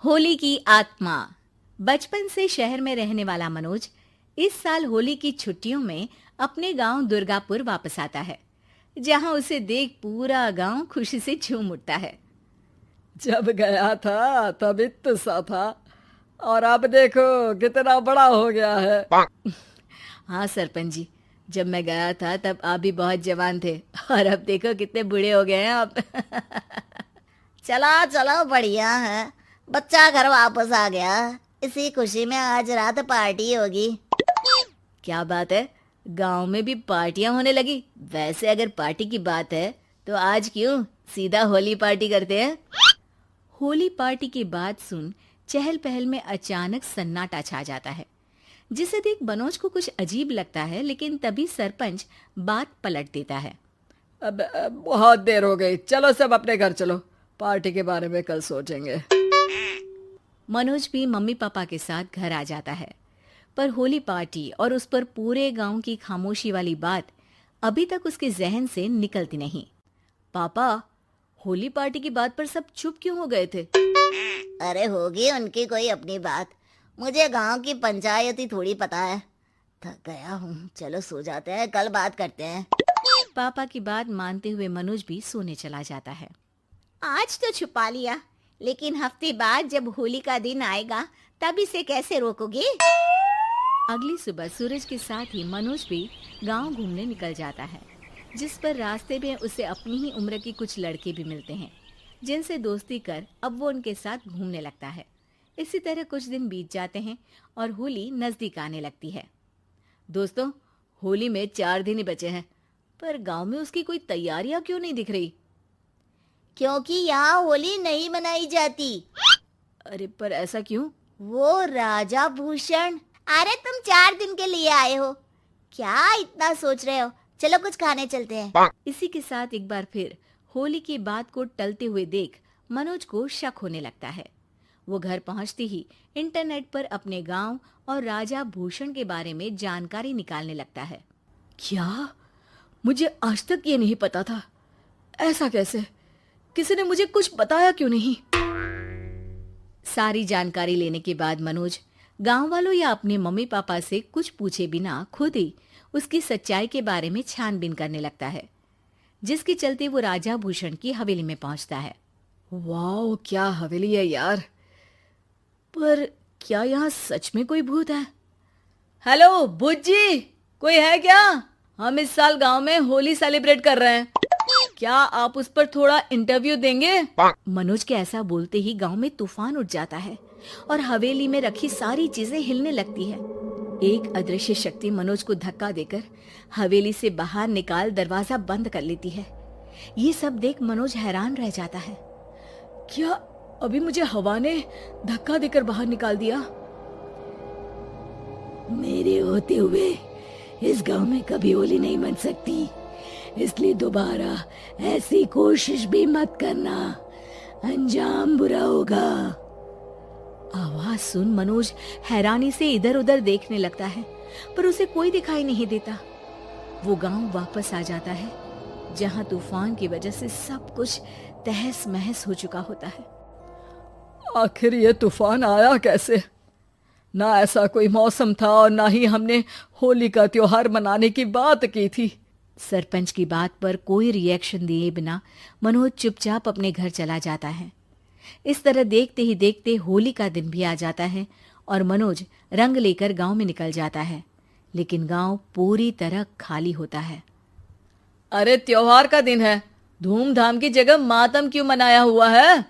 होली की आत्मा। बचपन से शहर में रहने वाला मनोज इस साल होली की छुट्टियों में अपने गांव दुर्गापुर वापस आता है, जहां उसे देख पूरा गांव खुशी से झूम उठता है। जब गया था तब इतना सा था और अब देखो कितना बड़ा हो गया है। हाँ सरपंच जी, जब मैं गया था तब आप भी बहुत जवान थे और अब देखो कितने बूढ़े हो गए हैं आप। चलो चलो बढ़िया है, बच्चा घर वापस आ गया। इसी खुशी में आज रात पार्टी होगी। क्या बात है, गांव में भी पार्टियां होने लगी। वैसे अगर पार्टी की बात है तो आज क्यों सीधा होली पार्टी करते हैं। होली पार्टी की बात सुन चहल पहल में अचानक सन्नाटा छा जाता है, जिसे देख मनोज को कुछ अजीब लगता है, लेकिन तभी सरपंच बात पलट देता है। अब बहुत देर हो गई, चलो सब अपने घर चलो, पार्टी के बारे में कल सोचेंगे। मनोज भी मम्मी पापा के साथ घर आ जाता है, पर होली पार्टी और उस पर पूरे गांव की खामोशी वाली बात अभी तक उसके जहन से निकलती नहीं। पापा, होली पार्टी की बात पर सब चुप क्यों हो गए थे? अरे होगी उनकी कोई अपनी बात, मुझे गांव की पंचायत ही थोड़ी पता है। थक गया हूँ, चलो सो जाते हैं, कल बात करते हैं। पापा की बात मानते हुए मनोज भी सोने चला जाता है। आज तो छुपा लिया, लेकिन हफ्ते बाद जब होली का दिन आएगा तब इसे कैसे रोकोगे? अगली सुबह सूरज के साथ ही मनोज भी गांव घूमने निकल जाता है, जिस पर रास्ते में उसे अपनी ही उम्र के कुछ लड़के भी मिलते हैं, जिनसे दोस्ती कर अब वो उनके साथ घूमने लगता है। इसी तरह कुछ दिन बीत जाते हैं और होली नजदीक आने लगती है। दोस्तों, होली में 4 दिन ही बचे हैं, पर गांव में उसकी कोई तैयारियां क्यों नहीं दिख रही? क्योंकि यहाँ होली नहीं मनाई जाती। अरे पर ऐसा क्यों? वो राजा भूषण। अरे तुम 4 दिन के लिए आए हो, क्या इतना सोच रहे हो? चलो कुछ खाने चलते हैं। इसी के साथ एक बार फिर होली की बात को टलते हुए देख मनोज को शक होने लगता है। वो घर पहुंचते ही इंटरनेट पर अपने गांव और राजा भूषण के बारे में जानकारी निकालने लगता है। क्या? मुझे आज तक ये नहीं पता था। ऐसा कैसे? किसी ने मुझे कुछ बताया क्यों नहीं? सारी जानकारी लेने के बाद मनोज गांव वालों या अपने मम्मी पापा से कुछ पूछे बिना खुद ही उसकी सच्चाई के बारे में छानबीन करने लगता है, जिसके चलते वो राजा भूषण की हवेली में पहुंचता है। वाह, क्या हवेली है यार। पर क्या यहाँ सच में कोई भूत है? हेलो भूत जी, कोई है क्या? हम इस साल गांव में होली सेलिब्रेट कर रहे हैं, क्या आप उस पर थोड़ा इंटरव्यू देंगे? मनोज के ऐसा बोलते ही गांव में तूफान उठ जाता है और हवेली में रखी सारी चीजें हिलने लगती है। एक अदृश्य शक्ति मनोज को धक्का देकर हवेली से बाहर निकाल दरवाजा बंद कर लेती है। ये सब देख मनोज हैरान रह जाता है। क्या अभी मुझे हवा ने धक्का देकर बाहर निकाल दिया? मेरे होते हुए इस गांव में कभी होली नहीं मन सकती, इसलिए दोबारा ऐसी कोशिश भी मत करना, अंजाम बुरा होगा। आवाज सुन मनोज हैरानी से इधर उधर देखने लगता है, पर उसे कोई दिखाई नहीं देता। वो गांव वापस आ जाता है, जहां तूफान की वजह से सब कुछ तहस महस हो चुका होता है। आखिर ये तूफान आया कैसे? ना ऐसा कोई मौसम था और ना ही हमने होली का त्योहार मनाने की बात की थी। सरपंच की बात पर कोई रिएक्शन दिए बिना मनोज चुपचाप अपने घर चला जाता है। इस तरह देखते ही देखते होली का दिन भी आ जाता है और मनोज रंग लेकर गांव में निकल जाता है, लेकिन गांव पूरी तरह खाली होता है। अरे त्योहार का दिन है, धूमधाम की जगह मातम क्यों मनाया हुआ है?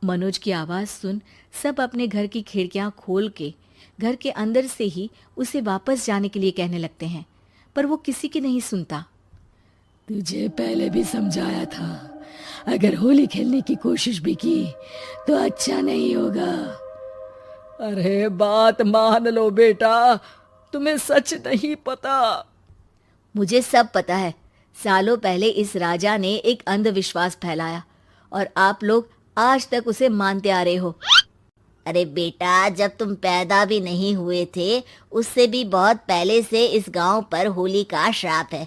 मनोज की आवाज सुन सब अपने घर की खिड़कियां खोल के घर के अंदर से ही उसे वापस जाने के लिए कहने लगते हैं, पर वो किसी की नहीं सुनता। तुझे पहले भी समझाया था, अगर होली खेलने की कोशिश भी की तो अच्छा नहीं होगा। अरे बात मान लो बेटा, तुम्हें सच नहीं पता। मुझे सब पता है। सालों पहले इस राजा ने एक अंधविश्वास फैलाया और आप लोग आज तक उसे मानते आ रहे हो। अरे बेटा, जब तुम पैदा भी नहीं हुए थे उससे भी बहुत पहले से इस गांव पर होली का श्राप है।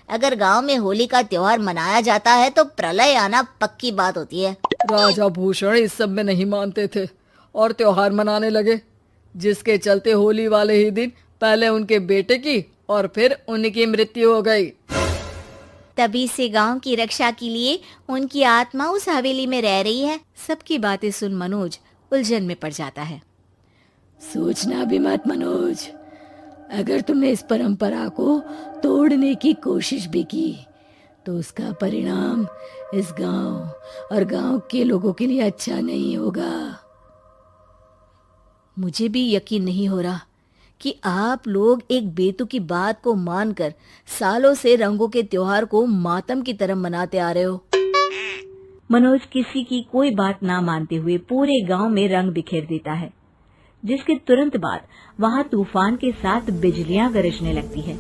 अगर गांव में होली का त्योहार मनाया जाता है तो प्रलय आना पक्की बात होती है। राजा भूषण इस सब में नहीं मानते थे और त्योहार मनाने लगे, जिसके चलते होली वाले ही दिन पहले उनके बेटे की और फिर उनकी मृत्यु हो गई। तभी से गांव की रक्षा के लिए उनकी आत्मा उस हवेली में रह रही है। सबकी बातें सुन मनोज उलझन में पड़ जाता है। सोचना भी मत मनोज, अगर तुमने इस परंपरा को तोड़ने की कोशिश भी की तो उसका परिणाम इस गांव और गांव के लोगों के लिए अच्छा नहीं होगा। मुझे भी यकीन नहीं हो रहा कि आप लोग एक बेतुकी बात को मानकर सालों से रंगों के त्योहार को मातम की तरह मनाते आ रहे हो। मनोज किसी की कोई बात ना मानते हुए पूरे गांव में रंग बिखेर देता है, जिसके तुरंत बाद वहां तूफान के साथ बिजलियां गरजने लगती है।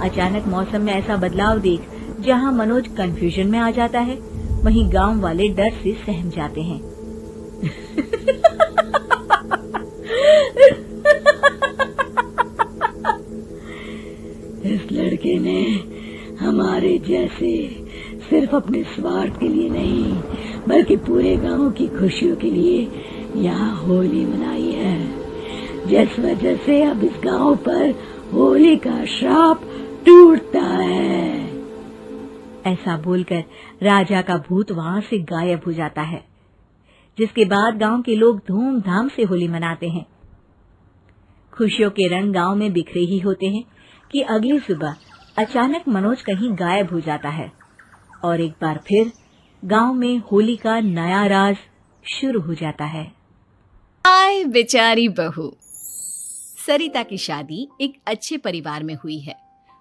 अचानक मौसम में ऐसा बदलाव देख जहां मनोज कंफ्यूजन में आ जाता है, वहीं गांव वाले डर से सहम जाते हैं। इस लड़के ने हमारे जैसे सिर्फ अपने स्वार्थ के लिए नहीं बल्कि पूरे गांव की खुशियों के लिए यहाँ होली मनाई है, जिस वजह से अब इस गांव पर होली का श्राप टूटता है। ऐसा बोलकर राजा का भूत वहां से गायब हो जाता है, जिसके बाद गांव के लोग धूमधाम से होली मनाते हैं। खुशियों के रंग गांव में बिखरे ही होते हैं कि अगली सुबह अचानक मनोज कहीं गायब हो जाता है और एक बार फिर गांव में होली का नया राज शुरू हो जाता है। आय बेचारी बहू। सरिता की शादी एक अच्छे परिवार में हुई है।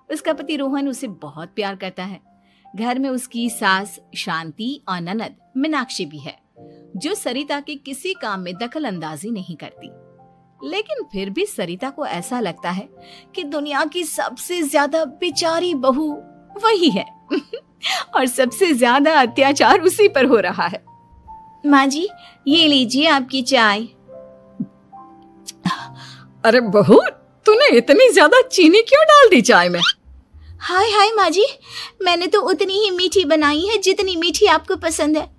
उसका पति रोहन उसे बहुत प्यार करता है। घर में उसकी सास शांति और ननद मीनाक्षी भी है, जो सरिता के किसी काम में दखल अंदाजी नहीं करती। लेकिन फिर भी सरिता को ऐसा लगता है कि दुनिया की सबसे ज्यादा बेचारी बहू वही है और सबसे ज्यादा अत्याचार उसी पर हो रहा है। माँ जी, ये लीजिए आपकी चाय। अरे बहू, तूने इतनी ज्यादा चीनी क्यों डाल दी चाय में? हाय हाय माँ जी, मैंने तो उतनी ही मीठी बनाई है जितनी मीठी आपको पसंद है।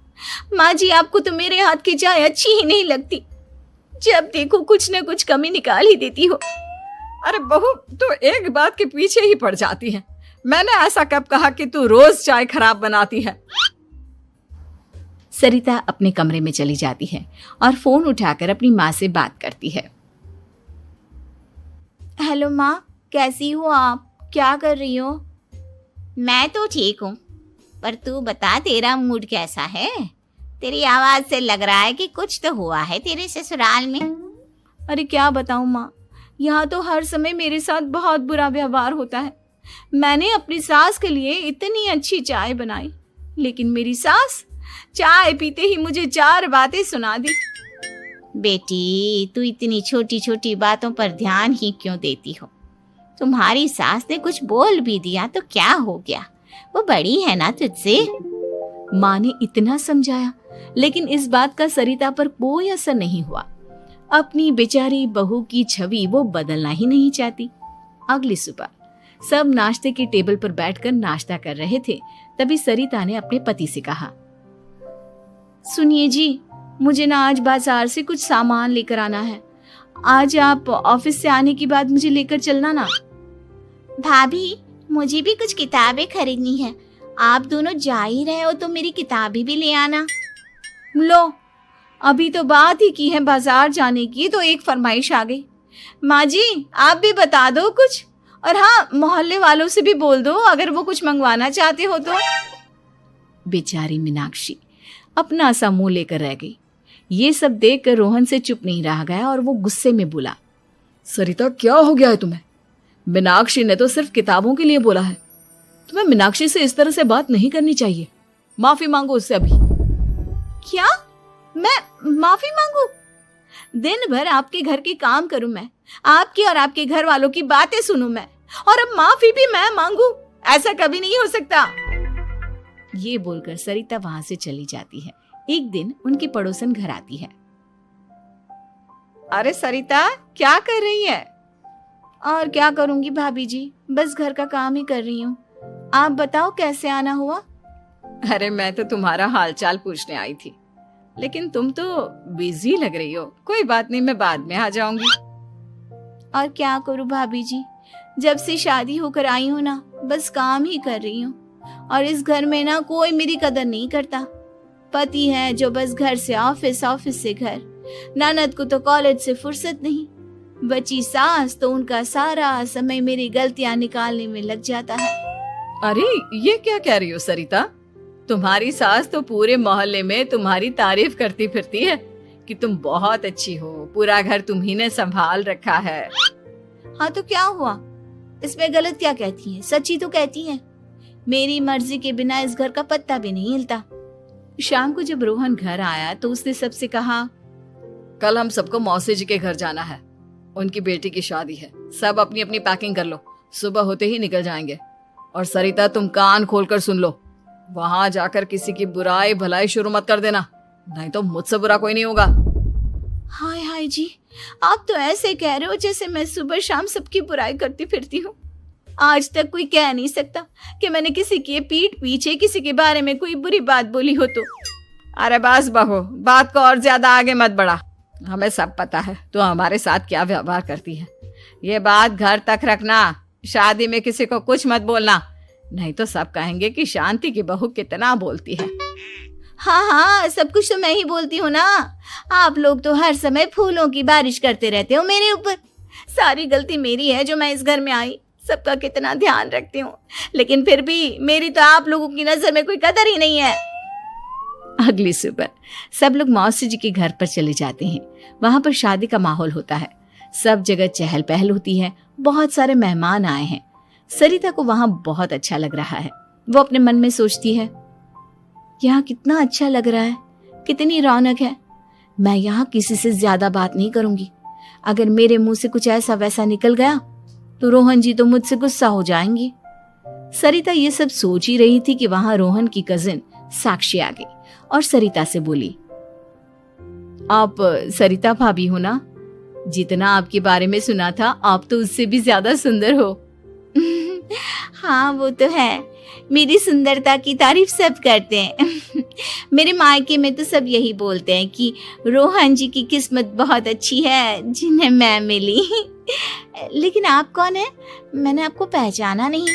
माँ जी, आपको तो मेरे हाथ की चाय अच्छी ही नहीं लगती। जब देखो कुछ न कुछ कमी निकाल ही देती हो। अरे बहू, तू एक बात के पीछे ही पड़ जाती है। मैंने ऐसा कब कहा कि तू रोज चाय खराब बनाती है? सरिता अपने कमरे में चली जाती है और फोन उठाकर अपनी माँ से बात करती है। हेलो माँ, कैसी हो आप? क्या कर रही हो? मैं तो ठीक हूँ, पर तू बता, तेरा मूड कैसा है? तेरी आवाज से लग रहा है कि कुछ तो हुआ है तेरे ससुराल में। अरे क्या बताऊं माँ, यहाँ तो हर समय मेरे साथ बहुत बुरा व्यवहार होता है। मैंने अपनी सास के लिए इतनी अच्छी चाय बनाई, लेकिन मेरी सास चाय पीते ही मुझे 4 बातें सुना दी। बेटी, तू इतनी छोटी छोटी बातों पर ध्यान ही क्यों देती हो? तुम्हारी सास ने कुछ बोल भी दिया तो क्या हो गया, वो बड़ी है ना तुझसे। माँ ने इतना समझाया, लेकिन इस बात का सरिता पर कोई असर नहीं हुआ। अपनी बेचारी बहू की छवि वो बदलना ही नहीं चाहती। अगली सुबह सब नाश्ते की टेबल पर बैठकर नाश्ता कर रहे थे, तभी सरिता ने अपने पति से कहा, सुनिए जी, मुझे ना आज बाजार से कुछ सामान लेकर आना है। आज आप ऑफिस से आने के बाद मुझे लेकर चलना ना। भाभी, मुझे भी कुछ किताबें खरीदनी है। आप दोनों जा ही रहे हो तो मेरी किताबें भी ले आना। लो, अभी तो बात ही की है बाजार जाने की, तो एक फरमाइश आ गई। माँ जी, आप भी बता दो कुछ, और हाँ, मोहल्ले वालों से भी बोल दो अगर वो कुछ मंगवाना चाहते हो तो। बेचारी मीनाक्षी अपना सा मुंह लेकर रह गई। ये सब देखकर रोहन से चुप नहीं रह गया और वो गुस्से में बोला, सरिता, क्या हो गया है तुम्हें? मीनाक्षी ने तो सिर्फ किताबों के लिए बोला है। तुम्हें मीनाक्षी से इस तरह से बात नहीं करनी चाहिए। माफी मांगो उससे अभी। क्या? मैं माफी मांगू? दिन भर आपके घर के काम करूं मैं, आपकी और आपके घर वालों की बातें सुनूं मैं, और अब माफी भी मैं मांगू? ऐसा कभी नहीं हो सकता। ये बोलकर सरिता वहां से चली जाती है। एक दिन उनकी पड़ोसन घर आती है। अरे सरिता, क्या कर रही है? और क्या करूंगी भाभी जी, बस घर का काम ही कर रही हूँ। आप बताओ कैसे आना हुआ? अरे मैं तो तुम्हारा हालचाल पूछने आई थी। लेकिन तुम तो बिजी लग रही हो। कोई बात नहीं, मैं बाद में आ जाऊंगी। और क्या करूं भाभी जी, जब से शादी होकर आई हूं ना, बस काम ही कर रही हूँ। और इस घर में ना कोई मेरी कदर नहीं करता। पति है जो बस घर से ऑफिस, ऑफिस से घर। ननद को तो कॉलेज से फुर्सत नहीं। बची सास तो उनका सारा समय मेरी गलतियां निकालने में लग जाता है। अरे ये क्या कह रही हो सरिता? तुम्हारी सास तो पूरे मोहल्ले में तुम्हारी तारीफ करती फिरती है कि तुम बहुत अच्छी हो, पूरा घर तुम्ही ने संभाल रखा है। हाँ तो क्या हुआ, इसमें गलत क्या कहती हैं? सच्ची तो कहती हैं। मेरी मर्जी के बिना इस घर का पत्ता भी नहीं हिलता। शाम को जब रोहन घर आया तो उसने सबसे कहा, कल हम सबको मौसी जी के घर जाना है, उनकी बेटी की शादी है। सब अपनी अपनी पैकिंग कर लो, सुबह होते ही निकल जाएंगे। और सरिता तुम कान खोलकर सुन लो, वहां जाकर किसी की बुराई भलाई शुरू मत कर देना, नहीं तो मुझसे बुरा कोई नहीं होगा। हाय हाय जी, आप तो ऐसे कह रहे हो जैसे मैं सुबह शाम सबकी बुराई करती फिरती हूँ। आज तक कोई कह नहीं सकता कि मैंने किसी की पीठ पीछे किसी के बारे में कोई बुरी बात बोली हो तो। अरे बस बहू, बात को और ज्यादा आगे मत बढ़ा। हमें सब पता है तो हमारे साथ क्या व्यवहार करती है। ये बात घर तक रखना, शादी में किसी को कुछ मत बोलना, नहीं तो सब कहेंगे कि शांति की बहू कितना बोलती है। हाँ हाँ, सब कुछ तो मैं ही बोलती हूँ ना। आप लोग तो हर समय फूलों की बारिश करते रहते हो मेरे ऊपर। सारी गलती मेरी है जो मैं इस घर में आई, सबका कितना ध्यान रखती हूँ, लेकिन फिर भी मेरी तो आप लोगों की नजर में कोई कदर ही नहीं है। अगली सुबह सब लोग मौसी जी के घर पर चले जाते हैं। वहां पर शादी का माहौल होता है, सब जगह चहल पहल होती है, बहुत सारे मेहमान आए हैं। सरिता को वहां बहुत अच्छा लग रहा है। वो अपने मन में सोचती है, यहाँ कितना अच्छा लग रहा है, कितनी रौनक है। मैं यहाँ किसी से ज्यादा बात नहीं करूंगी। अगर मेरे मुंह से कुछ ऐसा वैसा निकल गया तो रोहन जी तो मुझसे गुस्सा हो जाएंगी। सरिता ये सब सोच ही रही थी कि वहां रोहन की कजिन साक्षी आ गई और सरिता से बोली, आप सरिता भाभी हो ना? जितना आपके बारे में सुना था, आप तो उससे भी ज्यादा सुंदर हो। हाँ वो तो है, मेरी सुंदरता की तारीफ सब करते हैं। मेरे मायके में तो सब यही बोलते हैं कि रोहन जी की किस्मत बहुत अच्छी है जिन्हें मैं मिली। लेकिन आप कौन है? मैंने आपको पहचाना नहीं।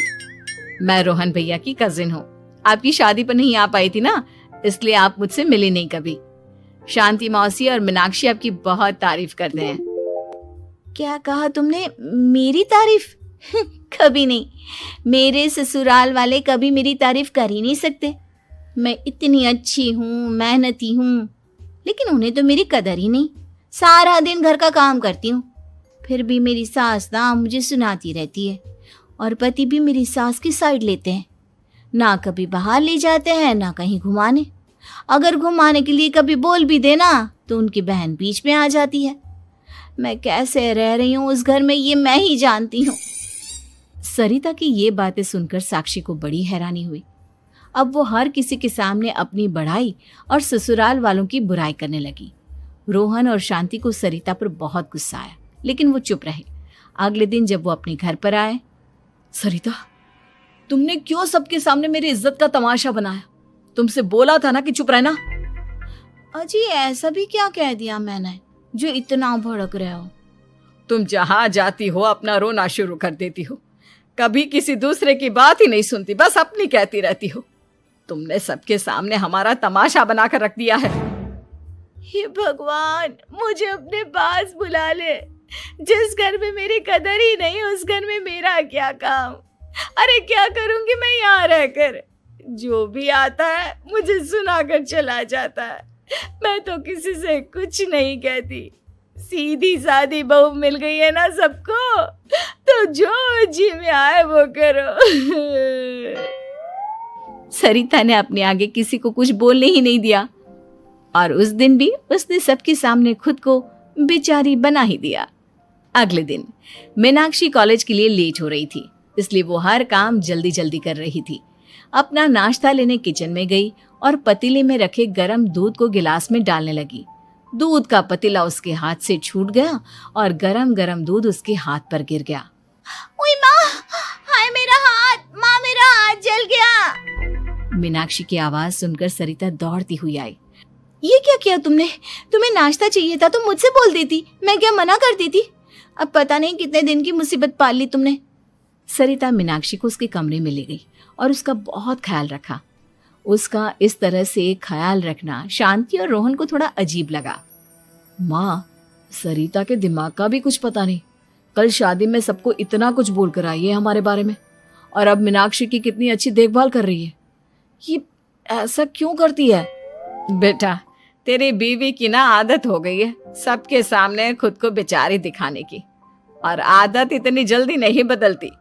मैं रोहन भैया की कजिन हूँ। आपकी शादी पर नहीं आ पाई थी ना, इसलिए आप मुझसे मिली नहीं कभी। शांति मौसी और मीनाक्षी आपकी बहुत तारीफ करते हैं। क्या कहा तुमने? मेरी तारीफ? कभी नहीं। मेरे ससुराल वाले कभी मेरी तारीफ कर ही नहीं सकते। मैं इतनी अच्छी हूँ, मेहनती हूँ, लेकिन उन्हें तो मेरी कदर ही नहीं। सारा दिन घर का काम करती हूँ, फिर भी मेरी सास ना मुझे सुनाती रहती है। और पति भी मेरी सास की साइड लेते हैं, ना कभी बाहर ले जाते हैं ना कहीं घुमाने। अगर घुमाने के लिए कभी बोल भी देना तो उनकी बहन बीच में आ जाती है। मैं कैसे रह रही हूँ उस घर में, ये मैं ही जानती हूँ। सरिता की ये बातें सुनकर साक्षी को बड़ी हैरानी हुई। अब वो हर किसी के सामने अपनी बढ़ाई और ससुराल वालों की बुराई करने लगी। रोहन और शांति को सरिता पर बहुत गुस्सा आया, लेकिन वो चुप रहे। अगले दिन जब वो अपने घर पर आए, सरिता, तुमने क्यों सबके सामने मेरी इज्जत का तमाशा बनाया? तुमसे बोला था ना कि चुप रहना। अजी ऐसा भी क्या कह दिया मैंने जो इतना भड़क रहे हो? तुम जहां जाती हो अपना रोना शुरू कर देती हो, कभी किसी दूसरे की बात ही नहीं सुनती, बस अपनी कहती रहती हो। तुमने सबके सामने हमारा तमाशा बनाकर रख दिया है। हे भगवान, मुझे अपने पास बुला ले। जिस घर में मेरी कदर ही नहीं, उस घर में मेरा क्या काम? अरे क्या करूंगी मैं यहाँ रहकर? जो भी आता है मुझे सुनाकर चला जाता है। मैं तो किसी से कुछ नहीं कहती। सीधी सादी बहू मिल गई है ना सबको, तो जो जी में आए वो करो। सरिता ने अपने आगे किसी को कुछ बोलने ही नहीं दिया और उस दिन भी उसने सबके सामने खुद को बेचारी बना ही दिया। अगले दिन मीनाक्षी कॉलेज के लिए लेट हो रही थी, इसलिए वो हर काम जल्दी जल्दी कर रही थी। अपना नाश्ता लेने किचन में गई और पतीले में रखे गरम दूध को गिलास में डालने लगी। दूध का पतीला उसके हाथ से छूट गया और गरम गरम दूध उसके हाथ पर गिर गया। ओए माँ, हाय मेरा हाथ, माँ मेरा हाथ जल गया। मीनाक्षी की आवाज सुनकर सरिता दौड़ती हुई आई। ये क्या किया तुमने? तुम्हें नाश्ता चाहिए था तो मुझसे बोल देती, मैं क्या मना कर देती? अब पता नहीं कितने दिन की मुसीबत पाल ली तुमने। सरिता मीनाक्षी को उसके कमरे में ले गई और उसका बहुत ख्याल रखा। उसका इस तरह से ख्याल रखना शांति और रोहन को थोड़ा अजीब लगा। माँ, सरिता के दिमाग का भी कुछ पता नहीं। कल शादी में सबको इतना कुछ बोल कर आई है हमारे बारे में, और अब मीनाक्षी की कितनी अच्छी देखभाल कर रही है। ये ऐसा क्यों करती है? बेटा, तेरी बीवी की ना आदत हो गई है सबके सामने खुद को बेचारी दिखाने की, और आदत इतनी जल्दी नहीं बदलती।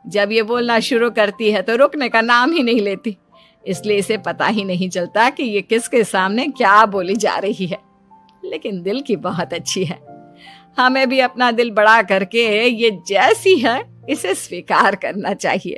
जब ये बोलना शुरू करती है तो रुकने का नाम ही नहीं लेती, इसलिए इसे पता ही नहीं चलता कि ये किसके सामने क्या बोली जा रही है। लेकिन दिल की बहुत अच्छी है। हमें भी अपना दिल बड़ा करके ये जैसी है इसे स्वीकार करना चाहिए।